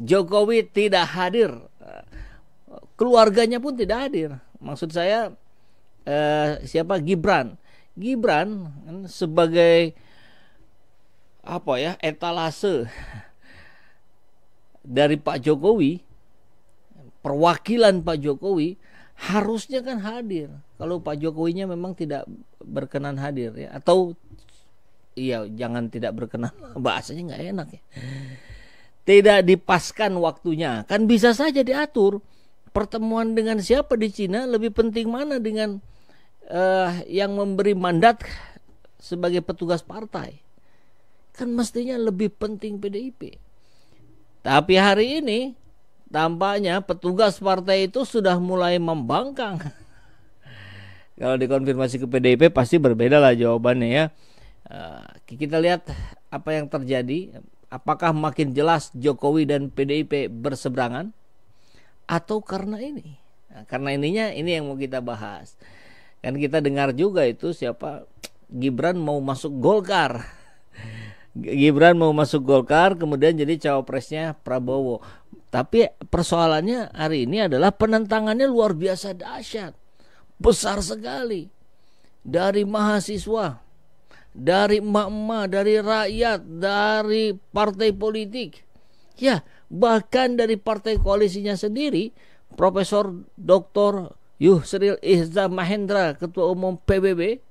Jokowi tidak hadir, keluarganya pun tidak hadir. Maksud saya siapa? Gibran sebagai apa ya, etalase dari Pak Jokowi, perwakilan Pak Jokowi, harusnya kan hadir. Kalau Pak Jokowinya memang tidak berkenan hadir ya, atau iya jangan tidak berkenan, bahasanya nggak enak ya, tidak dipaskan waktunya, kan bisa saja diatur pertemuan dengan siapa di Cina, lebih penting mana dengan yang memberi mandat sebagai petugas partai, kan mestinya lebih penting PDIP. Tapi hari ini tampaknya petugas partai itu sudah mulai membangkang. Kalau dikonfirmasi ke PDIP pasti berbeda lah jawabannya ya. Kita lihat apa yang terjadi. Apakah makin jelas Jokowi dan PDIP berseberangan, atau karena ini? Nah, karena ininya ini yang mau kita bahas. Kan kita dengar juga itu siapa, Gibran mau masuk Golkar. Gibran mau masuk Golkar, kemudian jadi cawapresnya Prabowo. Tapi persoalannya hari ini adalah penentangannya luar biasa dahsyat, besar sekali, dari mahasiswa, dari emak-emak, dari rakyat, dari partai politik, ya bahkan dari partai koalisinya sendiri. Profesor Dr. Yusril Iza Mahendra, Ketua Umum PBB,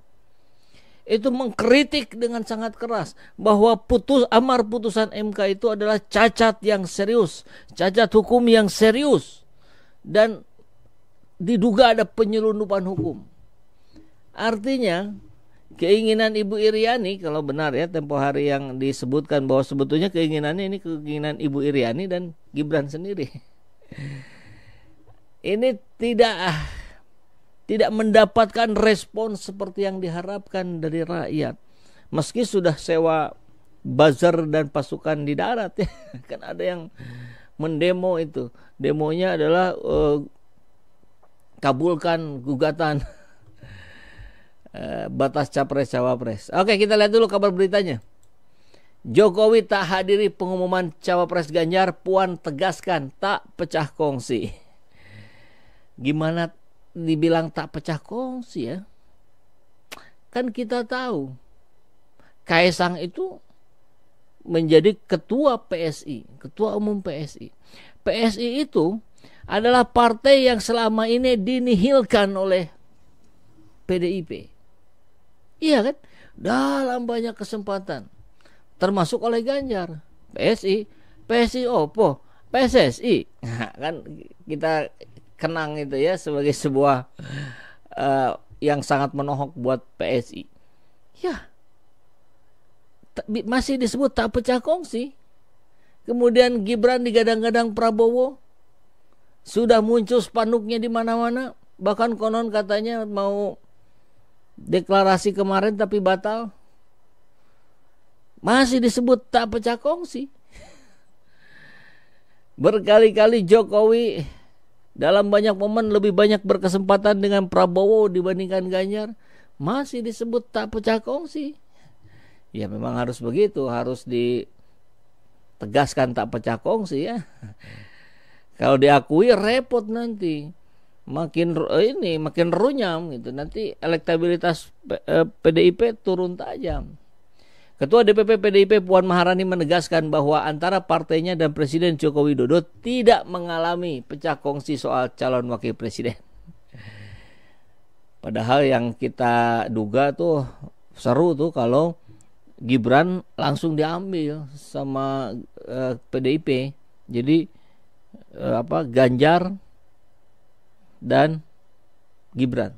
itu mengkritik dengan sangat keras bahwa amar putusan MK itu adalah cacat yang serius, cacat hukum yang serius, dan diduga ada penyelundupan hukum. Artinya keinginan Ibu Iriani, kalau benar ya tempo hari yang disebutkan bahwa sebetulnya keinginannya ini keinginan Ibu Iriani dan Gibran sendiri, ini tidak mendapatkan respon seperti yang diharapkan dari rakyat. Meski sudah sewa buzzer dan pasukan di darat ya. Kan ada yang mendemo itu. Demonya adalah kabulkan gugatan batas capres-cawapres. Oke, kita lihat dulu kabar beritanya. Jokowi tak hadiri pengumuman cawapres Ganjar, Puan tegaskan tak pecah kongsi. Gimana dibilang tak pecah kongsi ya? Kan kita tahu Kaisang itu menjadi ketua PSI, ketua umum PSI. PSI itu adalah partai yang selama ini dinihilkan oleh PDIP. Iya kan? Dalam banyak kesempatan, termasuk oleh Ganjar. PSI opo? PSSI. Nah, kan kita kenang itu ya sebagai sebuah yang sangat menohok buat PSI. Ya, masih disebut tak pecah kongsi. Kemudian Gibran digadang-gadang Prabowo, sudah muncul spanduknya di mana-mana. Bahkan konon katanya mau deklarasi kemarin tapi batal. Masih disebut tak pecah kongsi. Berkali-kali Jokowi dalam banyak momen lebih banyak berkesempatan dengan Prabowo dibandingkan Ganjar, masih disebut tak pecah kongsi. Ya memang harus begitu, harus ditegaskan tak pecah kongsi ya. Kalau diakui repot nanti, makin runyam gitu. Nanti elektabilitas PDIP turun tajam. Ketua DPP PDIP Puan Maharani menegaskan bahwa antara partainya dan Presiden Joko Widodo tidak mengalami pecah kongsi soal calon wakil presiden. Padahal yang kita duga tuh seru tuh kalau Gibran langsung diambil sama PDIP. Jadi Ganjar dan Gibran.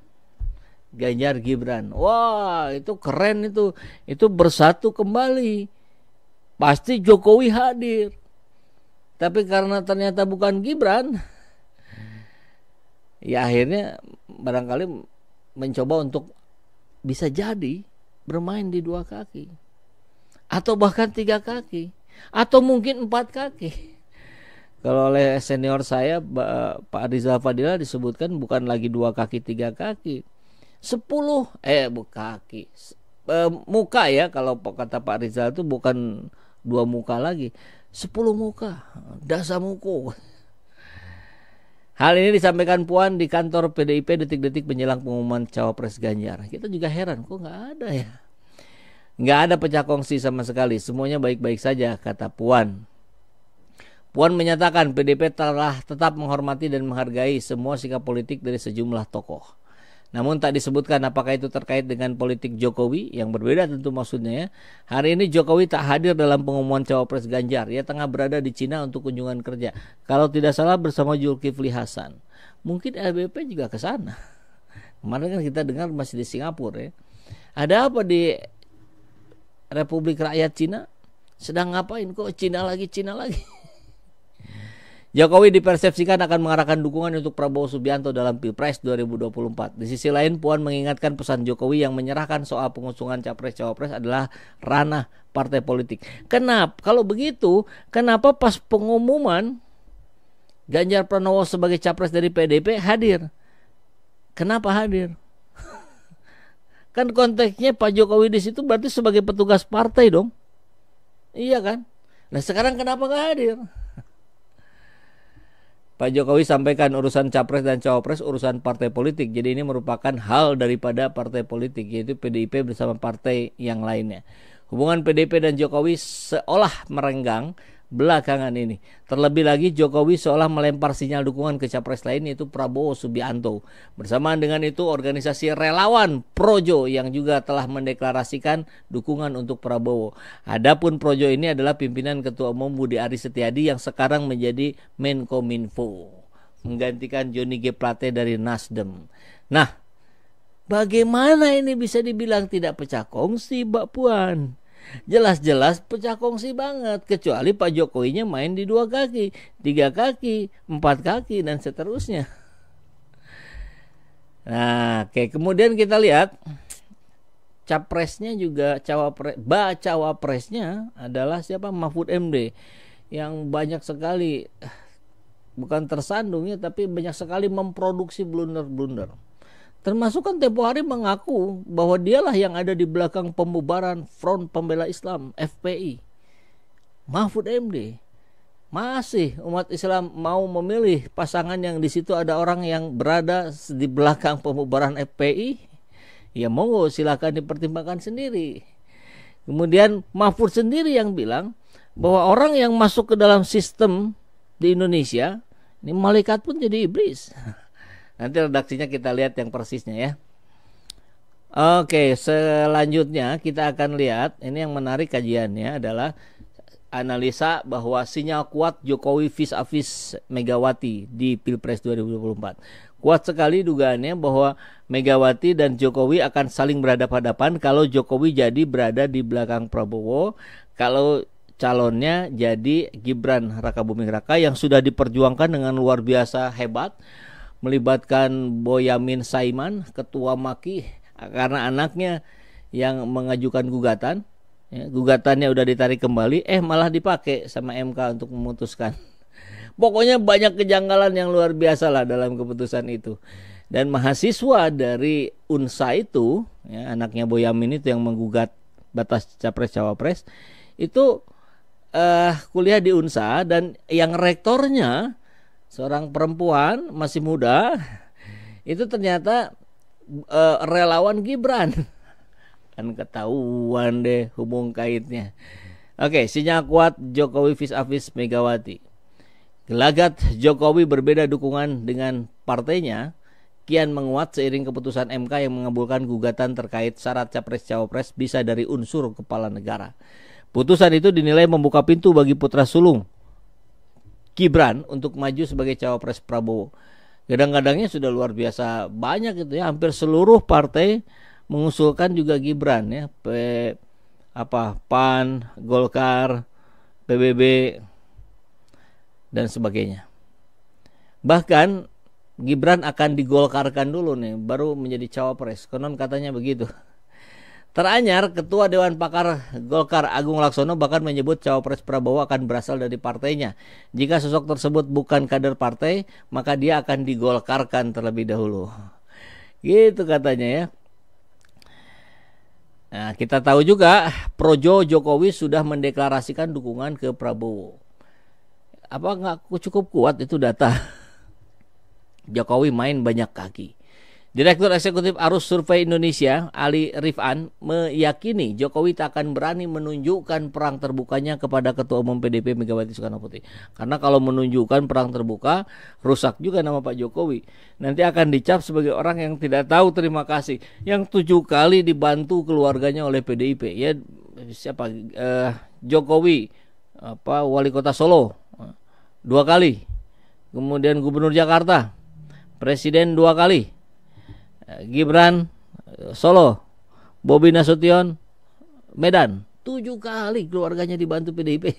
Ganjar Gibran. Wah, itu keren itu. Itu bersatu kembali. Pasti Jokowi hadir. Tapi karena ternyata bukan Gibran, ya akhirnya barangkali mencoba untuk bisa jadi bermain di dua kaki. Atau bahkan 3 kaki. Atau mungkin 4 kaki. Kalau oleh senior saya Pak Rizal Fadila disebutkan bukan lagi 2 kaki 3 kaki. 10 muka ya, kalau kata Pak Rizal itu bukan 2 muka lagi, 10 muka, dasamuko. Hal ini disampaikan Puan di kantor PDIP detik-detik menjelang pengumuman cawapres Ganjar. Kita juga heran, kok nggak ada ya? Nggak ada pecah kongsi sama sekali, semuanya baik-baik saja, kata Puan. Puan menyatakan PDIP telah tetap menghormati dan menghargai semua sikap politik dari sejumlah tokoh. Namun tak disebutkan apakah itu terkait dengan politik Jokowi, yang berbeda tentu maksudnya ya. Hari ini Jokowi tak hadir dalam pengumuman cawapres Ganjar. Ia tengah berada di Cina untuk kunjungan kerja. Kalau tidak salah bersama Zulkifli Hasan. Mungkin LBP juga ke sana. Kemarin kan kita dengar masih di Singapura ya. Ada apa di Republik Rakyat Cina? Sedang ngapain kok Cina lagi? Jokowi dipersepsikan akan mengarahkan dukungan untuk Prabowo Subianto dalam Pilpres 2024. Di sisi lain, Puan mengingatkan pesan Jokowi yang menyerahkan soal pengusungan capres-cawapres adalah ranah partai politik. Kenapa? Kalau begitu, kenapa pas pengumuman Ganjar Pranowo sebagai capres dari PDIP hadir? Kenapa hadir? Kan konteksnya Pak Jokowi di situ berarti sebagai petugas partai dong. Iya kan? Nah sekarang kenapa nggak hadir? Pak Jokowi sampaikan urusan capres dan cawapres urusan partai politik. Jadi ini merupakan hal daripada partai politik, yaitu PDIP bersama partai yang lainnya. Hubungan PDIP dan Jokowi seolah merenggang belakangan ini. Terlebih lagi Jokowi seolah melempar sinyal dukungan ke capres lain, yaitu Prabowo Subianto. Bersamaan dengan itu organisasi relawan Projo yang juga telah mendeklarasikan dukungan untuk Prabowo. Adapun Projo ini adalah pimpinan Ketua Umum Budi Aris Setiadi yang sekarang menjadi Menkominfo, menggantikan Johnny G. Plate dari Nasdem. Nah, bagaimana ini bisa dibilang tidak pecah kongsi, Mbak Puan? Jelas-jelas pecah kongsi banget, kecuali Pak Jokowinya main di 2 kaki, 3 kaki, 4 kaki, dan seterusnya. Nah, oke. Kemudian kita lihat capresnya juga, cawapresnya adalah siapa? Mahfud MD, yang banyak sekali, bukan tersandung ya, tapi banyak sekali memproduksi blunder-blunder. Termasuk kan tempo hari mengaku bahwa dialah yang ada di belakang pembubaran Front Pembela Islam FPI. Mahfud MD. Masih umat Islam mau memilih pasangan yang di situ ada orang yang berada di belakang pembubaran FPI. Ya monggo silakan dipertimbangkan sendiri. Kemudian Mahfud sendiri yang bilang bahwa orang yang masuk ke dalam sistem di Indonesia, ini malaikat pun jadi iblis. Nanti redaksinya kita lihat yang persisnya ya. Oke, selanjutnya kita akan lihat, ini yang menarik kajiannya adalah analisa bahwa sinyal kuat Jokowi vis-a-vis Megawati di Pilpres 2024. Kuat sekali dugaannya bahwa Megawati dan Jokowi akan saling berhadapan-hadapan kalau Jokowi jadi berada di belakang Prabowo, kalau calonnya jadi Gibran Rakabuming Raka yang sudah diperjuangkan dengan luar biasa hebat, melibatkan Boyamin Saiman, ketua MAKI, karena anaknya yang mengajukan gugatan. Ya, gugatannya udah ditarik kembali, malah dipakai sama MK untuk memutuskan. Pokoknya banyak kejanggalan yang luar biasa lah dalam keputusan itu. Dan mahasiswa dari UNSA itu, ya, anaknya Boyamin itu yang menggugat batas capres-cawapres, itu kuliah di UNSA, dan yang rektornya seorang perempuan masih muda, itu ternyata relawan Gibran. Kan ketahuan deh hubung kaitnya. Oke, sinyal kuat Jokowi vis-a-vis Megawati. Gelagat Jokowi berbeda dukungan dengan partainya kian menguat seiring keputusan MK yang mengabulkan gugatan terkait syarat capres-cawapres bisa dari unsur kepala negara. Putusan itu dinilai membuka pintu bagi putra sulung Gibran untuk maju sebagai cawapres Prabowo. Kadang-kadangnya sudah luar biasa banyak itu ya, hampir seluruh partai mengusulkan juga Gibran ya, PAN, Golkar, PBB dan sebagainya. Bahkan Gibran akan digolkarkan dulu nih, baru menjadi cawapres. Konon katanya begitu. Teranyar, Ketua Dewan Pakar Golkar Agung Laksono bahkan menyebut cawapres Prabowo akan berasal dari partainya. Jika sosok tersebut bukan kader partai, maka dia akan digolkarkan terlebih dahulu. Gitu katanya ya. Nah, kita tahu juga Projo Jokowi sudah mendeklarasikan dukungan ke Prabowo. Apa nggak cukup kuat itu data? Jokowi main banyak kaki. Direktur Eksekutif Arus Survei Indonesia, Ali Rifan, meyakini Jokowi tak akan berani menunjukkan perang terbukanya kepada Ketua Umum PDIP Megawati Soekarnoputri. Karena kalau menunjukkan perang terbuka, rusak juga nama Pak Jokowi. Nanti akan dicap sebagai orang yang tidak tahu terima kasih. Yang 7 kali dibantu keluarganya oleh PDIP. Ya siapa? Jokowi, Wali Kota Solo 2 kali. Kemudian Gubernur Jakarta, Presiden 2 kali. Gibran Solo, Bobi Nasution Medan, 7 kali keluarganya dibantu PDIP.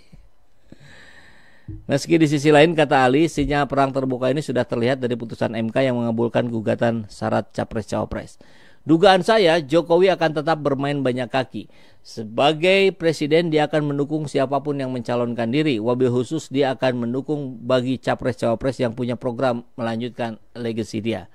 Meski di sisi lain, kata Ali, sinyal perang terbuka ini sudah terlihat dari putusan MK yang mengabulkan gugatan syarat Capres-Cawapres. Dugaan saya Jokowi akan tetap bermain banyak kaki. Sebagai presiden dia akan mendukung siapapun yang mencalonkan diri. Wabil khusus dia akan mendukung bagi Capres-Cawapres yang punya program melanjutkan legasi dia.